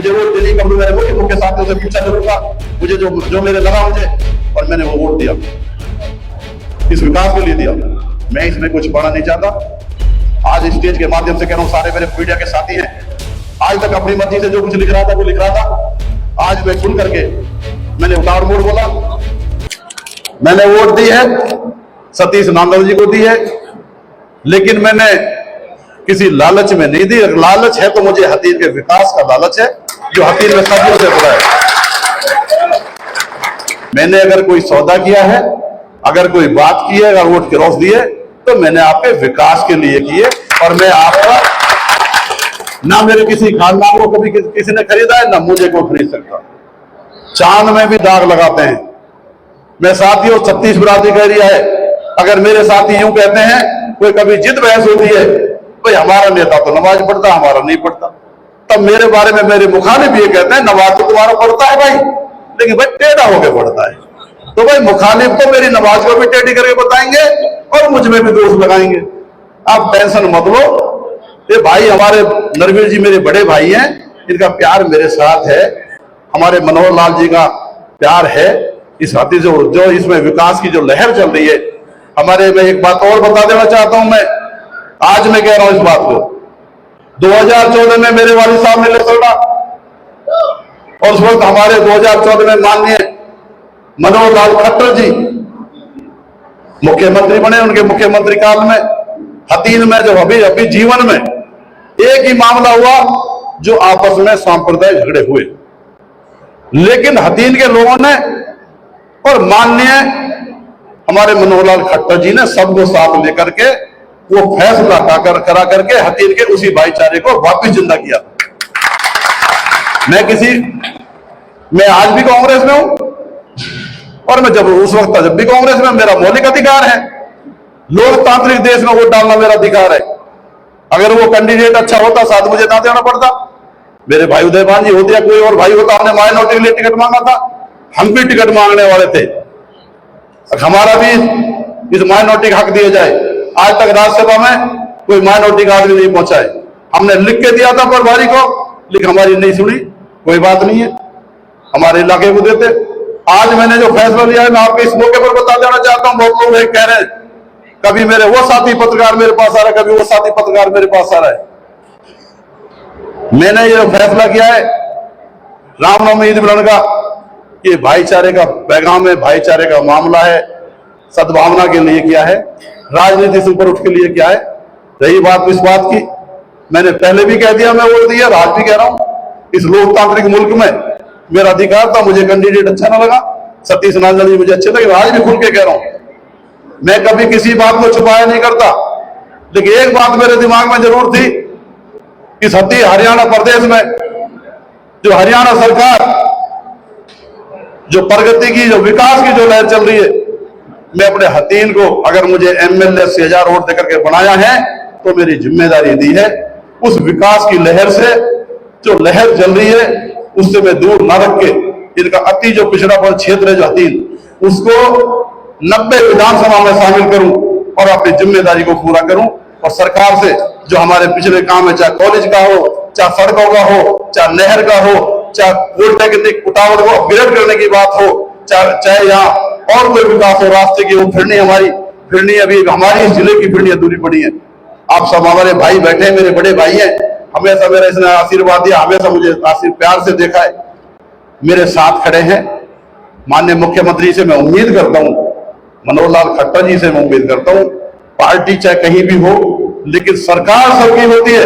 मुझे वोट देने का मैंने मुख्य साथियों से पूछा जरूर था, मुझे जो मेरे लगा मुझे, और मैंने वो वोट दिया, इस विकास के लिए दिया। मैं इसमें कुछ बड़ा नहीं चाहता। आज स्टेज के माध्यम से कह रहा हूं, सारे मेरे मीडिया के साथी हैं, आज तक अपनी मर्जी से जो कुछ लिख रहा था वो लिख रहा था। आज मैं खुल करके मैंने उतार मोड़ बोला। मैंने वोट दी है, सतीश नांदल जी को दी है, लेकिन मैंने किसी लालच में नहीं दी। लालच है तो मुझे हथीन के विकास का लालच है, जो हथीन में सदियों से पड़ा है। मैंने अगर कोई सौदा किया है, अगर कोई बात की है, अगर वोट क्रॉस दिए, तो मैंने आपके विकास के लिए किए। और मैं आपका ना मेरे किसी खानदान को कभी किसी ने खरीदा है, ना मुझे कोई खरीद सकता। चांद में भी दाग लगाते हैं। मैं साथियों 36 बरादरी का एरिया है। अगर मेरे साथी यूं कहते हैं, कोई कभी जिद बहस होती है, भाई हमारा नेता तो नमाज पढ़ता, हमारा नहीं पढ़ता, तब मेरे बारे में मेरे मुखालिफ ये कहते हैं नमाज तो तुम्हारा पढ़ता है भाई, लेकिन भाई टेढ़ा होकर पढ़ता है। तो भाई मुखालिफ तो मेरी नमाज को भी टेढ़ी करके बताएंगे और मुझ में भी दोष लगाएंगे। आप टेंशन मत लो। ये भाई हमारे नरवीर जी मेरे बड़े भाई हैं, इनका प्यार मेरे साथ है, हमारे मनोहर लाल जी का प्यार है। इस हाथी जो इसमें विकास की जो लहर चल रही है हमारे, मैं एक बात और बता देना चाहता हूं। मैं आज मैं कह रहा हूं इस बात को, 2014 में मेरे वालिद साहब ने लड़ा, और उस वक्त हमारे 2014 में माननीय मनोहर लाल खट्टर जी मुख्यमंत्री बने। उनके मुख्यमंत्री काल में हथीन में जो अभी जीवन में एक ही मामला हुआ जो आपस में सांप्रदायिक झगड़े हुए, लेकिन हथीन के लोगों ने और माननीय हमारे मनोहर लाल खट्टर जी ने सबको साथ लेकर के वो फैसला करा करके हथीन के उसी भाईचारे को वापस जिंदा किया। मैं आज भी कांग्रेस में हूं, और मैं उस वक्त जब भी कांग्रेस में, मेरा मौलिक अधिकार है। लोकतांत्रिक देश में वोट डालना मेरा अधिकार है। अगर वो कैंडिडेट अच्छा होता, साथ मुझे ना देना पड़ता। मेरे भाई उदयमान जी होते या कोई और भाई होता, हमने माइनॉरिटी के लिए टिकट मांगा था, हम भी टिकट मांगने वाले थे, हमारा भी इस माइनॉरिटी का हक दिया जाए। आज तक राज्यसभा में कोई माइनॉरिटी का आदमी नहीं पहुंचा है। हमने लिख के दिया था प्रभारी को, लेकिन हमारी नहीं सुनी। कोई बात नहीं है, हमारे इलाके को देते। आज मैंने जो फैसला लिया है, मैं आपको इस मौके पर बता देना चाहता हूं। बहुत लोग कह रहे हैं, कभी मेरे वो साथी पत्रकार मेरे पास आ रहा है, कभी वो साथी पत्रकार मेरे पास आ रहा है। मैंने ये फैसला किया है रामनवमी ईद मिलन का, ये भाईचारे का पैगाम है, भाईचारे का मामला है, सद्भावना के लिए किया है, राजनीति से ऊपर उठ के लिए किया है। रही बात इस बात की, मैंने पहले भी कह दिया, मैं वोट दिया, आज भी कह रहा हूं, इस लोकतांत्रिक मुल्क में मेरा अधिकार था। मुझे कैंडिडेट अच्छा ना लगा, सतीश नांदल जी मुझे अच्छे लगे, आज भी खुल के कह रहा हूं। मैं कभी किसी बात को छुपाया नहीं करता, लेकिन एक बात मेरे दिमाग में जरूर थी कि हरियाणा प्रदेश में जो हरियाणा सरकार जो प्रगति की, जो विकास की जो लहर चल रही है, मैं अपने हथीन को अगर मुझे एमएलए से 1000 वोट देकर के बनाया है, तो मेरी जिम्मेदारी दी है उस विकास की लहर से, जो लहर चल रही है उससे मैं दूर न रख के इनका अति जो पिछड़ापन क्षेत्र है जो हथीन, उसको 90 विधानसभा में शामिल करूं और अपनी जिम्मेदारी को पूरा करूं। और सरकार से जो हमारे पिछले काम है, चाहे कॉलेज का हो, चाहे सड़कों का हो, चाहे नहर का हो, चाहे पॉलिटेक्निक टावर को अपग्रेड करने की बात हो, चाहे यहाँ और कोई विकास हो, रास्ते की वो फिरनी अभी हमारी इस जिले की फिरनी अधूरी पड़ी है। आप सब हमारे भाई बैठे हैं, मेरे बड़े भाई हैं, हमेशा मेरा इसने आशीर्वाद दिया, हमेशा मुझे प्यार से देखा है, मेरे साथ खड़े हैं। माननीय मुख्यमंत्री से मैं उम्मीद करता हूं, मनोहर लाल खट्टर जी से मैं उम्मीद करता हूं, पार्टी चाहे कहीं भी हो, लेकिन सरकार सबकी होती है,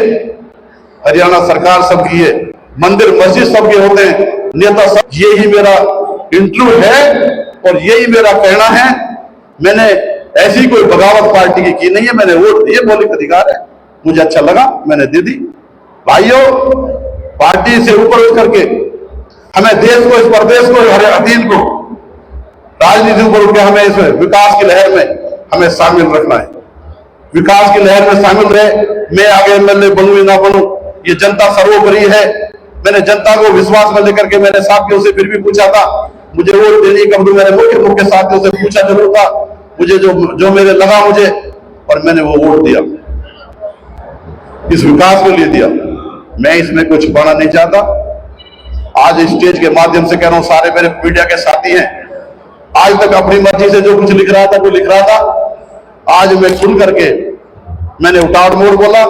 हरियाणा सरकार सबकी है, मंदिर मस्जिद सबके होते हैं, नेता सब। यही मेरा इंटरव्यू है और यही मेरा कहना है। मैंने ऐसी कोई बगावत पार्टी की नहीं है, मैंने वोट दिए, मौलिक अधिकार है, मुझे अच्छा लगा, मैंने दे दी। भाइयों, पार्टी से ऊपर उठ करके हमें देश को, इस प्रदेश को, हथीन को, राजनीति ऊपर उठ के हमें इस विकास की लहर में हमें शामिल रखना है। विकास की लहर में शामिल रहे। मैं आगे एमएलए बनूं या ना बनूं, ये जनता सर्वोपरि है। मैंने जनता को विश्वास में लेकर के मैंने साथियों से फिर भी पूछा था, मुझे वोट देने का मैंने मुख्य साथियों से पूछा जरूर था, मुझे जो मेरे लगा मुझे, और मैंने वो वोट दिया, इस विकास के लिए दिया। मैं इसमें कुछ बड़ा नहीं चाहता। आज स्टेज के माध्यम से कह रहा हूं, सारे मेरे मीडिया के साथी हैं, आज तक अपनी मर्जी से जो कुछ लिख रहा था वो लिख रहा था। आज मैं खुल करके मैंने उठाड़ मोड़ बोला,